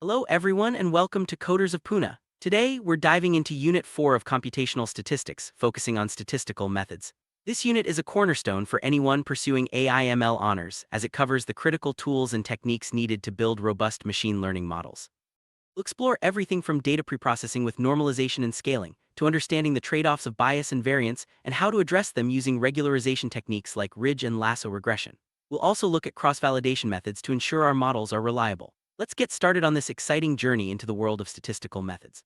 Hello everyone and welcome to Coders of Pune. Today, we're diving into Unit 4 of Computational Statistics, focusing on statistical methods. This unit is a cornerstone for anyone pursuing AIML honors, as it covers the critical tools and techniques needed to build robust machine learning models. We'll explore everything from data preprocessing with normalization and scaling, to understanding the trade-offs of bias and variance, and how to address them using regularization techniques like Ridge and Lasso regression. We'll also look at cross-validation methods to ensure our models are reliable. Let's get started on this exciting journey into the world of statistical methods.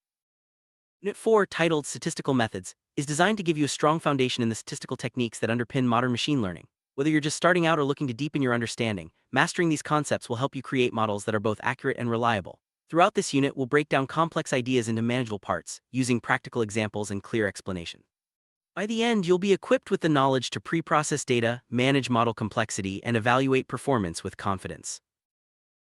Unit 4, titled Statistical Methods, is designed to give you a strong foundation in the statistical techniques that underpin modern machine learning. Whether you're just starting out or looking to deepen your understanding, mastering these concepts will help you create models that are both accurate and reliable. Throughout this unit, we'll break down complex ideas into manageable parts, using practical examples and clear explanation. By the end, you'll be equipped with the knowledge to pre-process data, manage model complexity, and evaluate performance with confidence.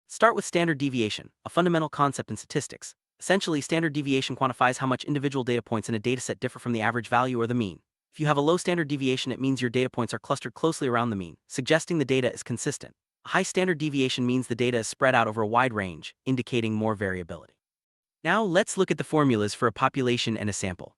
Start with standard deviation, a fundamental concept in statistics. Essentially, standard deviation quantifies how much individual data points in a dataset differ from the average value or the mean. If you have a low standard deviation, it means your data points are clustered closely around the mean, suggesting the data is consistent. A high standard deviation means the data is spread out over a wide range, indicating more variability. Now, let's look at the formulas for a population and a sample.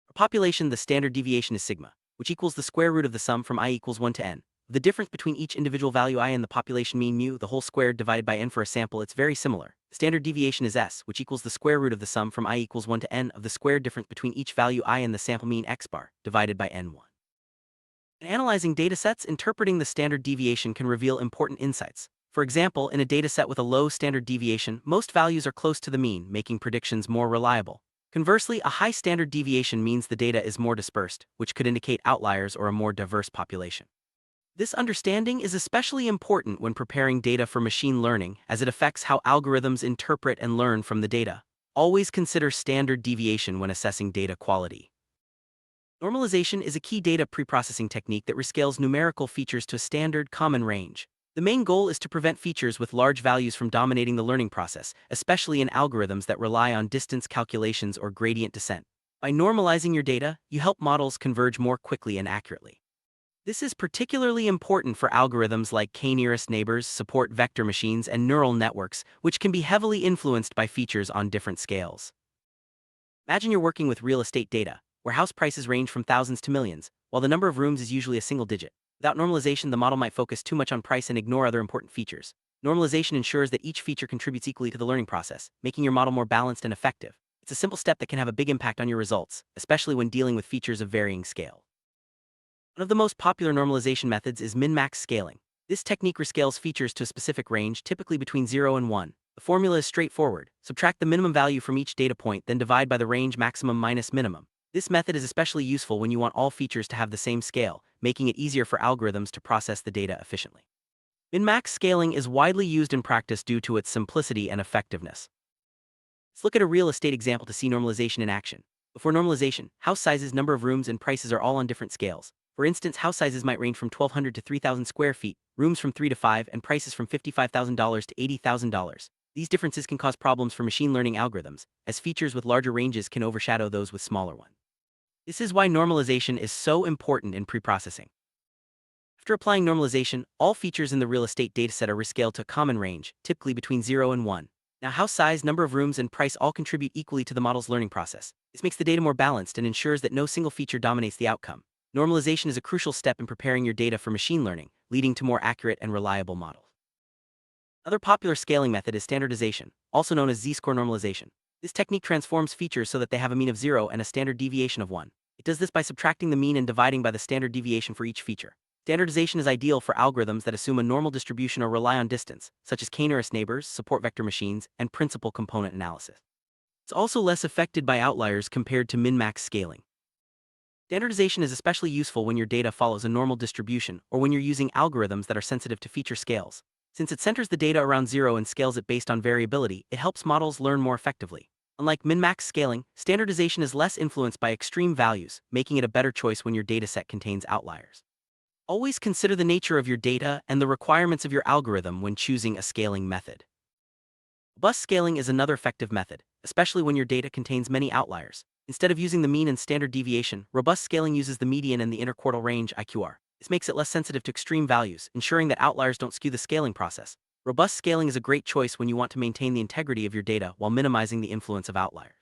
For population, the standard deviation is sigma, which equals the square root of the sum from I equals 1 to n. The difference between each individual value I and the population mean mu, the whole squared divided by n. For a sample, it's very similar. The standard deviation is s, which equals the square root of the sum from I equals 1 to n of the squared difference between each value I and the sample mean x bar, divided by n1. In analyzing datasets, interpreting the standard deviation can reveal important insights. For example, in a dataset with a low standard deviation, most values are close to the mean, making predictions more reliable. Conversely, a high standard deviation means the data is more dispersed, which could indicate outliers or a more diverse population. This understanding is especially important when preparing data for machine learning, as it affects how algorithms interpret and learn from the data. Always consider standard deviation when assessing data quality. Normalization is a key data preprocessing technique that rescales numerical features to a standard, common range. The main goal is to prevent features with large values from dominating the learning process, especially in algorithms that rely on distance calculations or gradient descent. By normalizing your data, you help models converge more quickly and accurately. This is particularly important for algorithms like k-nearest neighbors, support vector machines, and neural networks, which can be heavily influenced by features on different scales. Imagine you're working with real estate data, where house prices range from thousands to millions, while the number of rooms is usually a single digit. Without normalization, the model might focus too much on price and ignore other important features. Normalization ensures that each feature contributes equally to the learning process, making your model more balanced and effective. It's a simple step that can have a big impact on your results, especially when dealing with features of varying scale. One of the most popular normalization methods is min-max scaling. This technique rescales features to a specific range, typically between 0 and 1. The formula is straightforward. Subtract the minimum value from each data point, then divide by the range maximum minus minimum. This method is especially useful when you want all features to have the same scale, making it easier for algorithms to process the data efficiently. Min-max scaling is widely used in practice due to its simplicity and effectiveness. Let's look at a real estate example to see normalization in action. Before normalization, house sizes, number of rooms, and prices are all on different scales. For instance, house sizes might range from 1,200 to 3,000 square feet, rooms from 3 to 5, and prices from $55,000 to $80,000. These differences can cause problems for machine learning algorithms, as features with larger ranges can overshadow those with smaller ones. This is why normalization is so important in preprocessing. After applying normalization, all features in the real estate dataset are rescaled to a common range, typically between 0 and 1. Now, house size, number of rooms, and price all contribute equally to the model's learning process. This makes the data more balanced and ensures that no single feature dominates the outcome. Normalization is a crucial step in preparing your data for machine learning, leading to more accurate and reliable models. Another popular scaling method is standardization, also known as z-score normalization. This technique transforms features so that they have a mean of 0 and a standard deviation of 1. It does this by subtracting the mean and dividing by the standard deviation for each feature. Standardization is ideal for algorithms that assume a normal distribution or rely on distance, such as k-nearest neighbors, support vector machines, and principal component analysis. It's also less affected by outliers compared to min-max scaling. Standardization is especially useful when your data follows a normal distribution or when you're using algorithms that are sensitive to feature scales. Since it centers the data around 0 and scales it based on variability, it helps models learn more effectively. Unlike min-max scaling, standardization is less influenced by extreme values, making it a better choice when your dataset contains outliers. Always consider the nature of your data and the requirements of your algorithm when choosing a scaling method. Robust scaling is another effective method, especially when your data contains many outliers. Instead of using the mean and standard deviation, robust scaling uses the median and the interquartile range IQR. This makes it less sensitive to extreme values, ensuring that outliers don't skew the scaling process. Robust scaling is a great choice when you want to maintain the integrity of your data while minimizing the influence of outliers.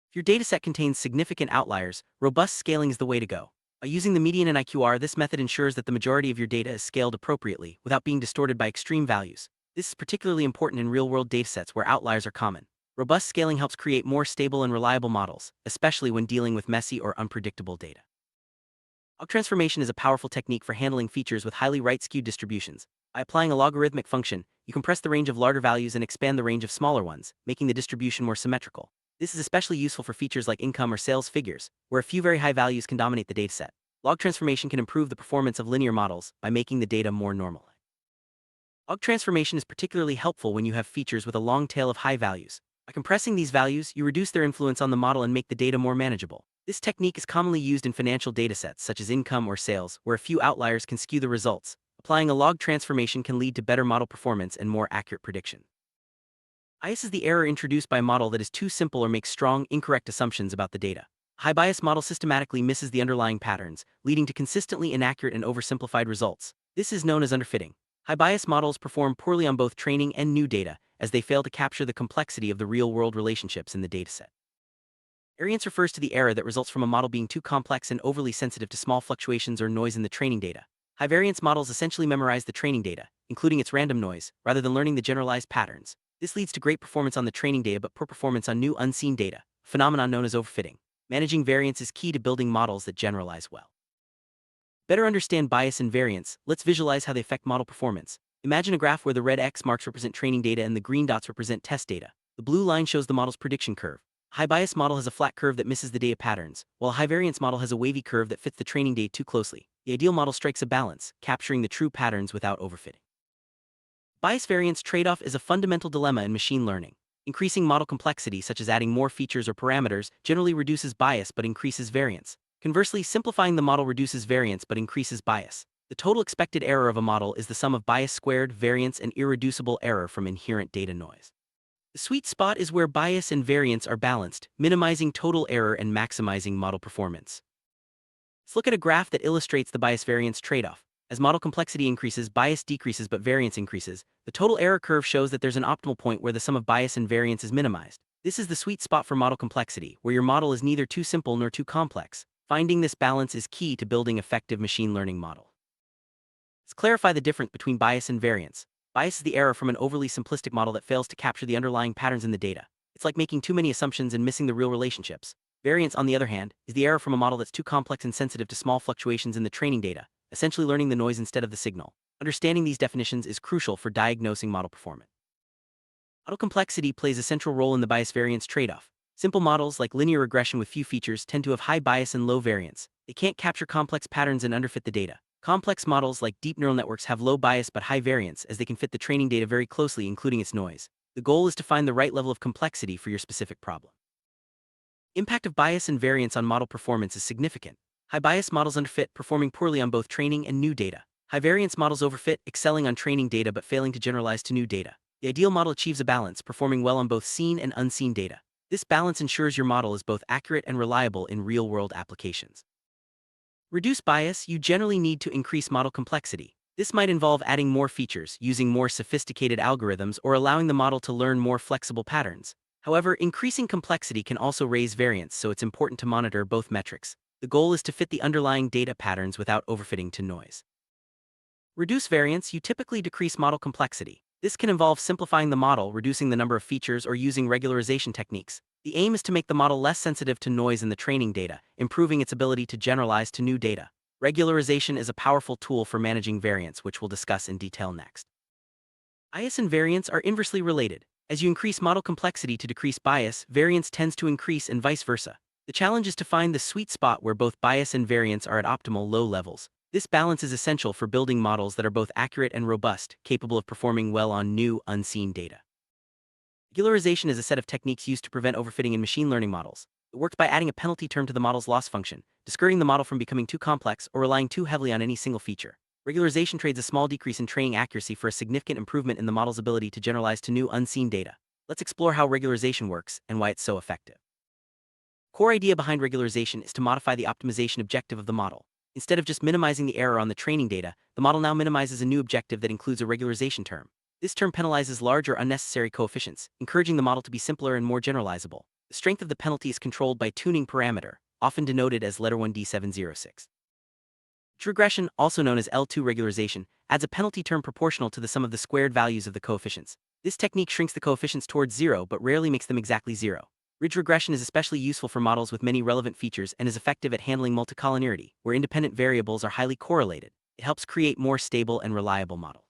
If your dataset contains significant outliers, robust scaling is the way to go. By using the median and IQR, this method ensures that the majority of your data is scaled appropriately without being distorted by extreme values. This is particularly important in real-world datasets where outliers are common. Robust scaling helps create more stable and reliable models, especially when dealing with messy or unpredictable data. Log transformation is a powerful technique for handling features with highly right-skewed distributions. By applying a logarithmic function, you compress the range of larger values and expand the range of smaller ones, making the distribution more symmetrical. This is especially useful for features like income or sales figures, where a few very high values can dominate the dataset. Log transformation can improve the performance of linear models by making the data more normal. Log transformation is particularly helpful when you have features with a long tail of high values. By compressing these values, you reduce their influence on the model and make the data more manageable. This technique is commonly used in financial datasets such as income or sales, where a few outliers can skew the results. Applying a log transformation can lead to better model performance and more accurate prediction. Bias is the error introduced by a model that is too simple or makes strong, incorrect assumptions about the data. A high bias model systematically misses the underlying patterns, leading to consistently inaccurate and oversimplified results. This is known as underfitting. High bias models perform poorly on both training and new data, as they fail to capture the complexity of the real-world relationships in the dataset. Variance refers to the error that results from a model being too complex and overly sensitive to small fluctuations or noise in the training data. High variance models essentially memorize the training data, including its random noise, rather than learning the generalized patterns. This leads to great performance on the training data but poor performance on new unseen data, a phenomenon known as overfitting. Managing variance is key to building models that generalize well. Better understand bias and variance, let's visualize how they affect model performance. Imagine a graph where the red X marks represent training data and the green dots represent test data. The blue line shows the model's prediction curve. A high bias model has a flat curve that misses the data patterns, while a high variance model has a wavy curve that fits the training data too closely. The ideal model strikes a balance, capturing the true patterns without overfitting. Bias-variance trade-off is a fundamental dilemma in machine learning. Increasing model complexity, such as adding more features or parameters, generally reduces bias but increases variance. Conversely, simplifying the model reduces variance but increases bias. The total expected error of a model is the sum of bias squared, variance, and irreducible error from inherent data noise. The sweet spot is where bias and variance are balanced, minimizing total error and maximizing model performance. Let's look at a graph that illustrates the bias-variance trade-off. As model complexity increases, bias decreases but variance increases. The total error curve shows that there's an optimal point where the sum of bias and variance is minimized. This is the sweet spot for model complexity, where your model is neither too simple nor too complex. Finding this balance is key to building effective machine learning models. Let's clarify the difference between bias and variance. Bias is the error from an overly simplistic model that fails to capture the underlying patterns in the data. It's like making too many assumptions and missing the real relationships. Variance, on the other hand, is the error from a model that's too complex and sensitive to small fluctuations in the training data, essentially learning the noise instead of the signal. Understanding these definitions is crucial for diagnosing model performance. Model complexity plays a central role in the bias-variance trade-off. Simple models like linear regression with few features tend to have high bias and low variance. They can't capture complex patterns and underfit the data. Complex models like deep neural networks have low bias but high variance, as they can fit the training data very closely, including its noise. The goal is to find the right level of complexity for your specific problem. Impact of bias and variance on model performance is significant. High bias models underfit, performing poorly on both training and new data. High variance models overfit, excelling on training data but failing to generalize to new data. The ideal model achieves a balance, performing well on both seen and unseen data. This balance ensures your model is both accurate and reliable in real-world applications. Reduce bias. You generally need to increase model complexity. This might involve adding more features, using more sophisticated algorithms, or allowing the model to learn more flexible patterns. However, increasing complexity can also raise variance, so it's important to monitor both metrics. The goal is to fit the underlying data patterns without overfitting to noise. Reduce variance. You typically decrease model complexity. This can involve simplifying the model, reducing the number of features, or using regularization techniques. The aim is to make the model less sensitive to noise in the training data, improving its ability to generalize to new data. Regularization is a powerful tool for managing variance, which we'll discuss in detail next. Bias and variance are inversely related. As you increase model complexity to decrease bias, variance tends to increase and vice versa. The challenge is to find the sweet spot where both bias and variance are at optimal low levels. This balance is essential for building models that are both accurate and robust, capable of performing well on new, unseen data. Regularization is a set of techniques used to prevent overfitting in machine learning models. It works by adding a penalty term to the model's loss function, discouraging the model from becoming too complex or relying too heavily on any single feature. Regularization trades a small decrease in training accuracy for a significant improvement in the model's ability to generalize to new, unseen data. Let's explore how regularization works and why it's so effective. Core idea behind regularization is to modify the optimization objective of the model. Instead of just minimizing the error on the training data, the model now minimizes a new objective that includes a regularization term. This term penalizes large or unnecessary coefficients, encouraging the model to be simpler and more generalizable. The strength of the penalty is controlled by tuning parameter, often denoted as letter 1D706. Regression, also known as L2 regularization, adds a penalty term proportional to the sum of the squared values of the coefficients. This technique shrinks the coefficients towards zero but rarely makes them exactly zero. Ridge regression is especially useful for models with many relevant features and is effective at handling multicollinearity, where independent variables are highly correlated. It helps create more stable and reliable models.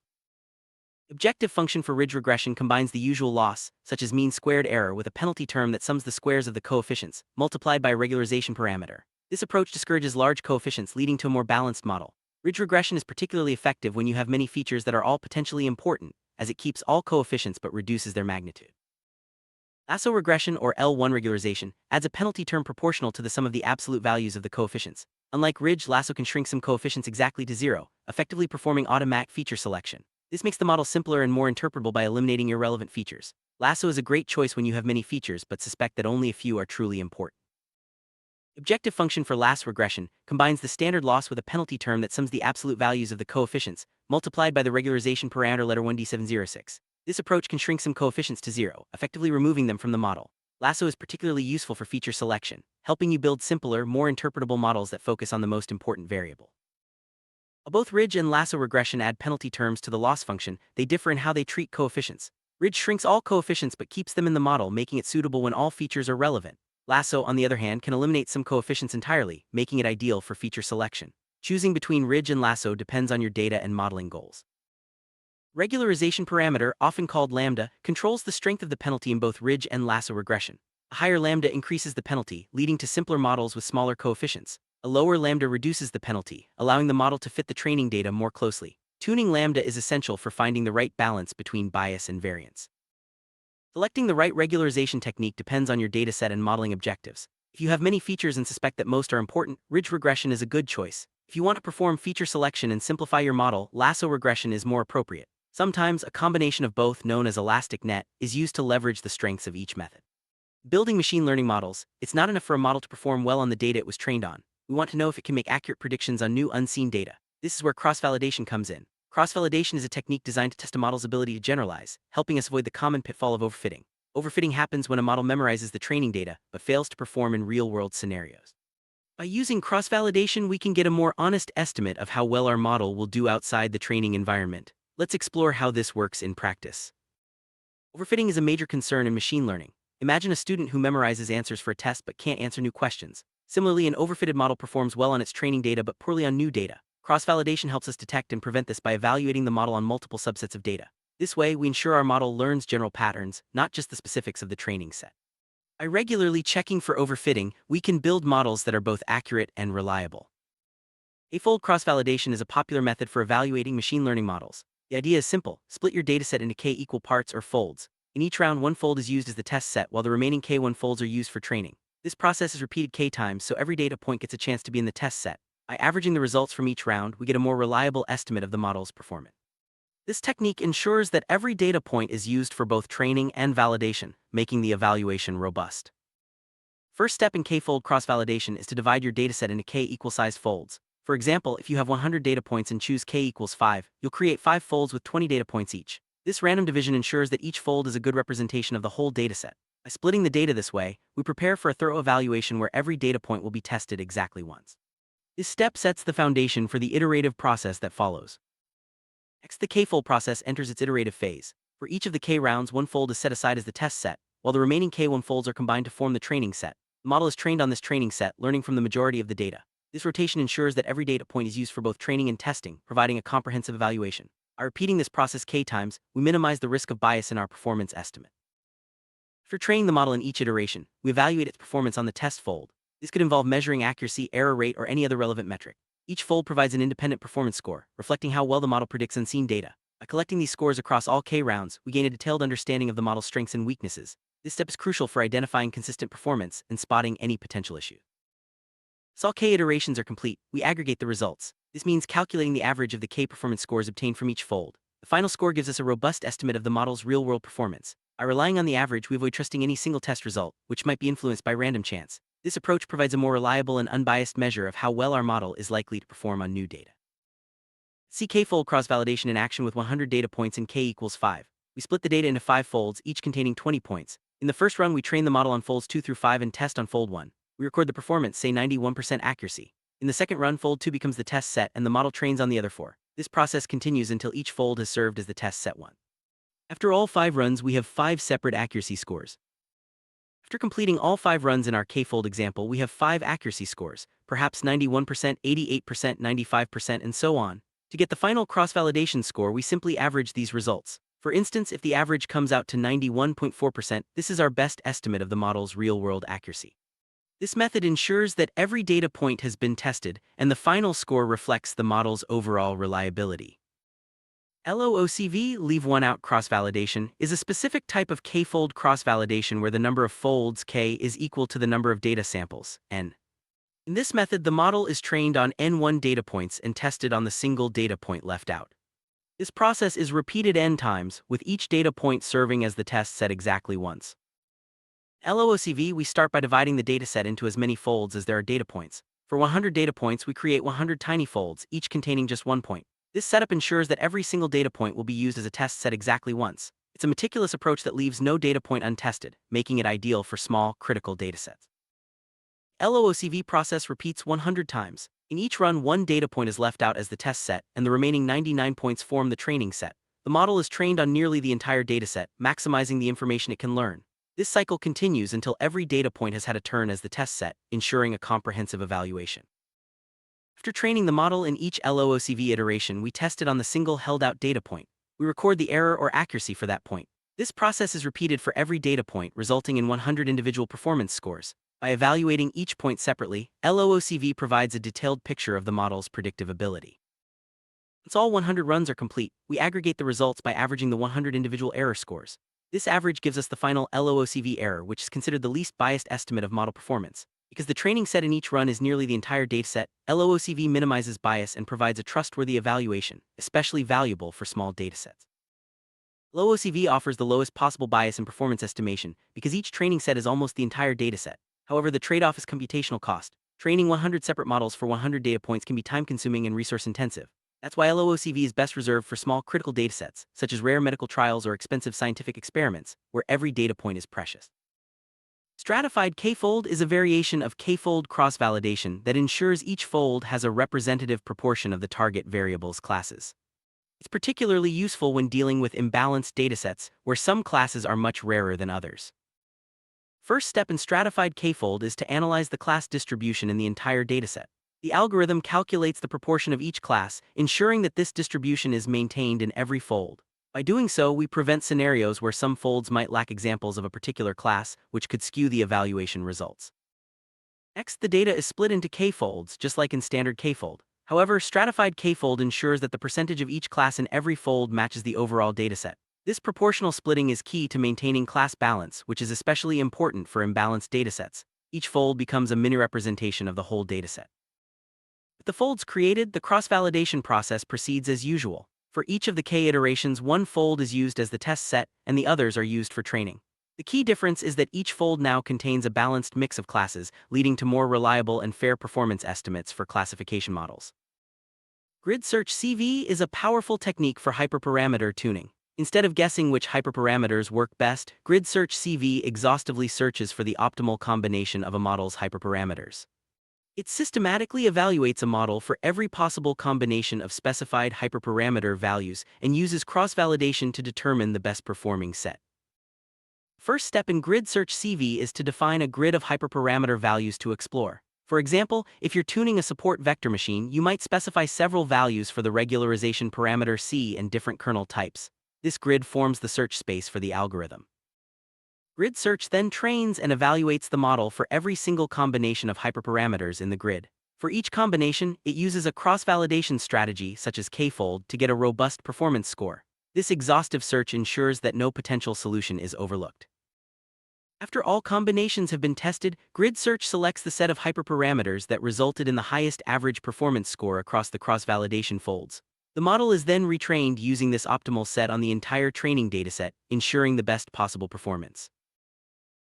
Objective function for ridge regression combines the usual loss, such as mean squared error, with a penalty term that sums the squares of the coefficients, multiplied by a regularization parameter. This approach discourages large coefficients, leading to a more balanced model. Ridge regression is particularly effective when you have many features that are all potentially important, as it keeps all coefficients but reduces their magnitude. Lasso regression, or L1 regularization, adds a penalty term proportional to the sum of the absolute values of the coefficients. Unlike ridge, Lasso can shrink some coefficients exactly to zero, effectively performing automatic feature selection. This makes the model simpler and more interpretable by eliminating irrelevant features. Lasso is a great choice when you have many features but suspect that only a few are truly important. Objective function for Lasso regression combines the standard loss with a penalty term that sums the absolute values of the coefficients, multiplied by the regularization parameter letter 1D706. This approach can shrink some coefficients to zero, effectively removing them from the model. Lasso is particularly useful for feature selection, helping you build simpler, more interpretable models that focus on the most important variable. Both ridge and Lasso regression add penalty terms to the loss function. They differ in how they treat coefficients. Ridge shrinks all coefficients but keeps them in the model, making it suitable when all features are relevant. Lasso, on the other hand, can eliminate some coefficients entirely, making it ideal for feature selection. Choosing between ridge and Lasso depends on your data and modeling goals. Regularization parameter, often called lambda, controls the strength of the penalty in both ridge and Lasso regression. A higher lambda increases the penalty, leading to simpler models with smaller coefficients. A lower lambda reduces the penalty, allowing the model to fit the training data more closely. Tuning lambda is essential for finding the right balance between bias and variance. Selecting the right regularization technique depends on your dataset and modeling objectives. If you have many features and suspect that most are important, ridge regression is a good choice. If you want to perform feature selection and simplify your model, Lasso regression is more appropriate. Sometimes a combination of both, known as elastic net, is used to leverage the strengths of each method. Building machine learning models, it's not enough for a model to perform well on the data it was trained on. We want to know if it can make accurate predictions on new, unseen data. This is where cross-validation comes in. Cross-validation is a technique designed to test a model's ability to generalize, helping us avoid the common pitfall of overfitting. Overfitting happens when a model memorizes the training data, but fails to perform in real-world scenarios. By using cross-validation, we can get a more honest estimate of how well our model will do outside the training environment. Let's explore how this works in practice. Overfitting is a major concern in machine learning. Imagine a student who memorizes answers for a test but can't answer new questions. Similarly, an overfitted model performs well on its training data but poorly on new data. Cross-validation helps us detect and prevent this by evaluating the model on multiple subsets of data. This way, we ensure our model learns general patterns, not just the specifics of the training set. By regularly checking for overfitting, we can build models that are both accurate and reliable. A-fold cross-validation is a popular method for evaluating machine learning models. The idea is simple: split your dataset into k equal parts or folds. In each round, one fold is used as the test set, while the remaining k1 folds are used for training. This process is repeated k times, so every data point gets a chance to be in the test set. By averaging the results from each round, we get a more reliable estimate of the model's performance. This technique ensures that every data point is used for both training and validation, making the evaluation robust. First step in k-fold cross-validation is to divide your dataset into k equal-sized folds. For example, if you have 100 data points and choose k equals 5, you'll create 5 folds with 20 data points each. This random division ensures that each fold is a good representation of the whole dataset. By splitting the data this way, we prepare for a thorough evaluation where every data point will be tested exactly once. This step sets the foundation for the iterative process that follows. Next, the k-fold process enters its iterative phase. For each of the k rounds, one fold is set aside as the test set, while the remaining k1 folds are combined to form the training set. The model is trained on this training set, learning from the majority of the data. This rotation ensures that every data point is used for both training and testing, providing a comprehensive evaluation. By repeating this process k times, we minimize the risk of bias in our performance estimate. For training the model in each iteration, we evaluate its performance on the test fold. This could involve measuring accuracy, error rate, or any other relevant metric. Each fold provides an independent performance score, reflecting how well the model predicts unseen data. By collecting these scores across all k rounds, we gain a detailed understanding of the model's strengths and weaknesses. This step is crucial for identifying consistent performance and spotting any potential issue. As all k iterations are complete, we aggregate the results. This means calculating the average of the k performance scores obtained from each fold. The final score gives us a robust estimate of the model's real-world performance. By relying on the average, we avoid trusting any single test result, which might be influenced by random chance. This approach provides a more reliable and unbiased measure of how well our model is likely to perform on new data. See k-fold cross-validation in action with 100 data points and k equals 5. We split the data into 5 folds, each containing 20 points. In the first run, we train the model on folds 2 through 5 and test on fold 1. We record the performance, say 91% accuracy. In the second run, fold 2 becomes the test set and the model trains on the other 4. This process continues until each fold has served as the test set 1. After all 5 runs, we have 5 separate accuracy scores. After completing all 5 runs in our k-fold example, we have 5 accuracy scores, perhaps 91%, 88%, 95%, and so on. To get the final cross-validation score, we simply average these results. For instance, if the average comes out to 91.4%, this is our best estimate of the model's real-world accuracy. This method ensures that every data point has been tested, and the final score reflects the model's overall reliability. LOOCV, leave one out cross-validation, is a specific type of k-fold cross-validation where the number of folds, k, is equal to the number of data samples, n. In this method, the model is trained on n1 data points and tested on the single data point left out. This process is repeated n times, with each data point serving as the test set exactly once. LOOCV, we start by dividing the dataset into as many folds as there are data points. For 100 data points, we create 100 tiny folds, each containing just 1 point. This setup ensures that every single data point will be used as a test set exactly once. It's a meticulous approach that leaves no data point untested, making it ideal for small, critical datasets. LOOCV process repeats 100 times. In each run, one data point is left out as the test set, and the remaining 99 points form the training set. The model is trained on nearly the entire dataset, maximizing the information it can learn. This cycle continues until every data point has had a turn as the test set, ensuring a comprehensive evaluation. After training the model in each LOOCV iteration, we test it on the single held-out data point. We record the error or accuracy for that point. This process is repeated for every data point, resulting in 100 individual performance scores. By evaluating each point separately, LOOCV provides a detailed picture of the model's predictive ability. Once all 100 runs are complete, we aggregate the results by averaging the 100 individual error scores. This average gives us the final LOOCV error, which is considered the least biased estimate of model performance. Because the training set in each run is nearly the entire dataset, LOOCV minimizes bias and provides a trustworthy evaluation, especially valuable for small datasets. LOOCV offers the lowest possible bias in performance estimation because each training set is almost the entire dataset. However, the trade-off is computational cost. Training 100 separate models for 100 data points can be time-consuming and resource-intensive. That's why LOOCV is best reserved for small critical datasets, such as rare medical trials or expensive scientific experiments, where every data point is precious. Stratified k-fold is a variation of k-fold cross-validation that ensures each fold has a representative proportion of the target variable's classes. It's particularly useful when dealing with imbalanced datasets, where some classes are much rarer than others. First step in stratified k-fold is to analyze the class distribution in the entire dataset. The algorithm calculates the proportion of each class, ensuring that this distribution is maintained in every fold. By doing so, we prevent scenarios where some folds might lack examples of a particular class, which could skew the evaluation results. Next, the data is split into k-folds, just like in standard k-fold. However, stratified k-fold ensures that the percentage of each class in every fold matches the overall dataset. This proportional splitting is key to maintaining class balance, which is especially important for imbalanced datasets. Each fold becomes a mini-representation of the whole dataset. With the folds created, the cross-validation process proceeds as usual. For each of the k iterations, one fold is used as the test set, and the others are used for training. The key difference is that each fold now contains a balanced mix of classes, leading to more reliable and fair performance estimates for classification models. Grid search CV is a powerful technique for hyperparameter tuning. Instead of guessing which hyperparameters work best, grid search CV exhaustively searches for the optimal combination of a model's hyperparameters. It systematically evaluates a model for every possible combination of specified hyperparameter values and uses cross-validation to determine the best performing set. First step in grid search CV is to define a grid of hyperparameter values to explore. For example, if you're tuning a support vector machine, you might specify several values for the regularization parameter C and different kernel types. This grid forms the search space for the algorithm. Grid search then trains and evaluates the model for every single combination of hyperparameters in the grid. For each combination, it uses a cross-validation strategy such as k-fold to get a robust performance score. This exhaustive search ensures that no potential solution is overlooked. After all combinations have been tested, grid search selects the set of hyperparameters that resulted in the highest average performance score across the cross-validation folds. The model is then retrained using this optimal set on the entire training dataset, ensuring the best possible performance.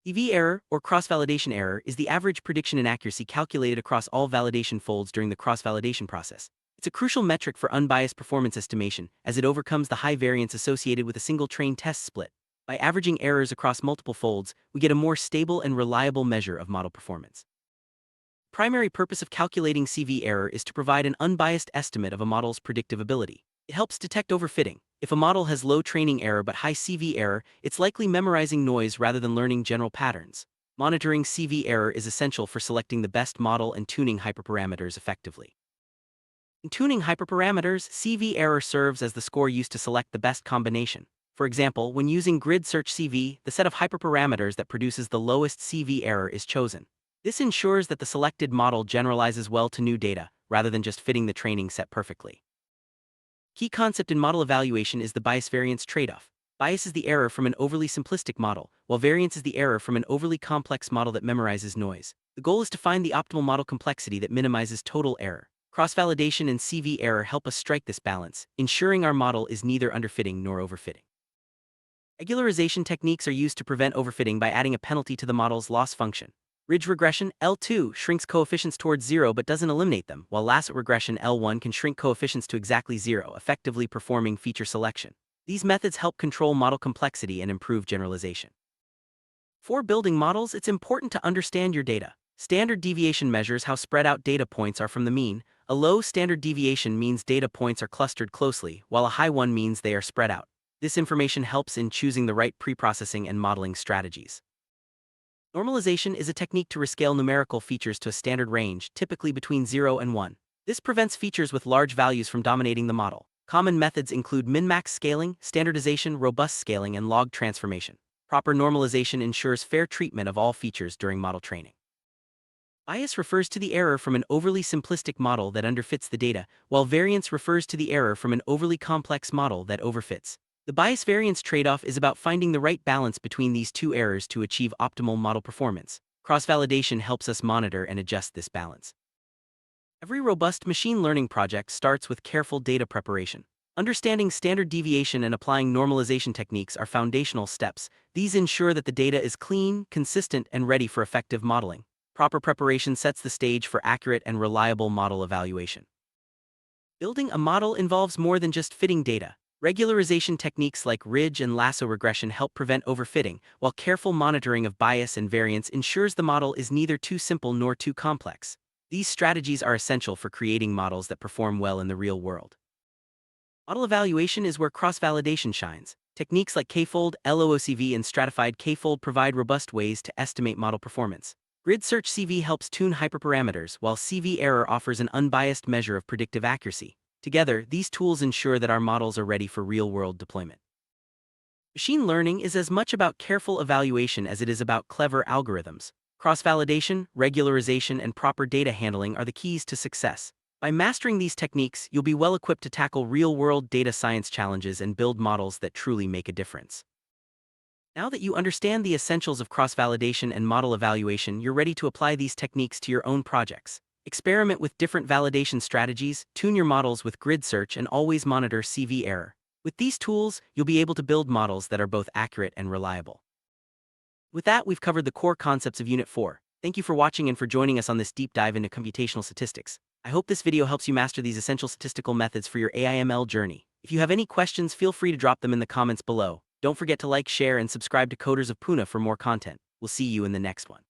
EV error, or cross-validation error, is the average prediction inaccuracy calculated across all validation folds during the cross-validation process. It's a crucial metric for unbiased performance estimation, as it overcomes the high variance associated with a single trained test split. By averaging errors across multiple folds, we get a more stable and reliable measure of model performance. Primary purpose of calculating CV error is to provide an unbiased estimate of a model's predictive ability. It helps detect overfitting. If a model has low training error but high CV error, it's likely memorizing noise rather than learning general patterns. Monitoring CV error is essential for selecting the best model and tuning hyperparameters effectively. In tuning hyperparameters, CV error serves as the score used to select the best combination. For example, when using grid search CV, the set of hyperparameters that produces the lowest CV error is chosen. This ensures that the selected model generalizes well to new data, rather than just fitting the training set perfectly. Key concept in model evaluation is the bias-variance trade-off. Bias is the error from an overly simplistic model, while variance is the error from an overly complex model that memorizes noise. The goal is to find the optimal model complexity that minimizes total error. Cross-validation and CV error help us strike this balance, ensuring our model is neither underfitting nor overfitting. Regularization techniques are used to prevent overfitting by adding a penalty to the model's loss function. Ridge regression, L2, shrinks coefficients towards 0 but doesn't eliminate them, while Lasso regression, L1, can shrink coefficients to exactly 0, effectively performing feature selection. These methods help control model complexity and improve generalization. For building models, it's important to understand your data. Standard deviation measures how spread out data points are from the mean. A low standard deviation means data points are clustered closely, while a high one means they are spread out. This information helps in choosing the right preprocessing and modeling strategies. Normalization is a technique to rescale numerical features to a standard range, typically between 0 and 1. This prevents features with large values from dominating the model. Common methods include min-max scaling, standardization, robust scaling, and log transformation. Proper normalization ensures fair treatment of all features during model training. Bias refers to the error from an overly simplistic model that underfits the data, while variance refers to the error from an overly complex model that overfits. The bias-variance trade-off is about finding the right balance between these two errors to achieve optimal model performance. Cross-validation helps us monitor and adjust this balance. Every robust machine learning project starts with careful data preparation. Understanding standard deviation and applying normalization techniques are foundational steps. These ensure that the data is clean, consistent, and ready for effective modeling. Proper preparation sets the stage for accurate and reliable model evaluation. Building a model involves more than just fitting data. Regularization techniques like ridge and lasso regression help prevent overfitting, while careful monitoring of bias and variance ensures the model is neither too simple nor too complex. These strategies are essential for creating models that perform well in the real world. Model evaluation is where cross-validation shines. Techniques like K-fold, LOOCV, and stratified K-fold provide robust ways to estimate model performance. Grid search CV helps tune hyperparameters, while CV error offers an unbiased measure of predictive accuracy. Together, these tools ensure that our models are ready for real-world deployment. Machine learning is as much about careful evaluation as it is about clever algorithms. Cross-validation, regularization, and proper data handling are the keys to success. By mastering these techniques, you'll be well-equipped to tackle real-world data science challenges and build models that truly make a difference. Now that you understand the essentials of cross-validation and model evaluation, you're ready to apply these techniques to your own projects. Experiment with different validation strategies, tune your models with grid search, and always monitor CV error. With these tools, you'll be able to build models that are both accurate and reliable. With that, we've covered the core concepts of Unit 4. Thank you for watching and for joining us on this deep dive into computational statistics. I hope this video helps you master these essential statistical methods for your AIML journey. If you have any questions, feel free to drop them in the comments below. Don't forget to like, share, and subscribe to Coders of Pune for more content. We'll see you in the next one.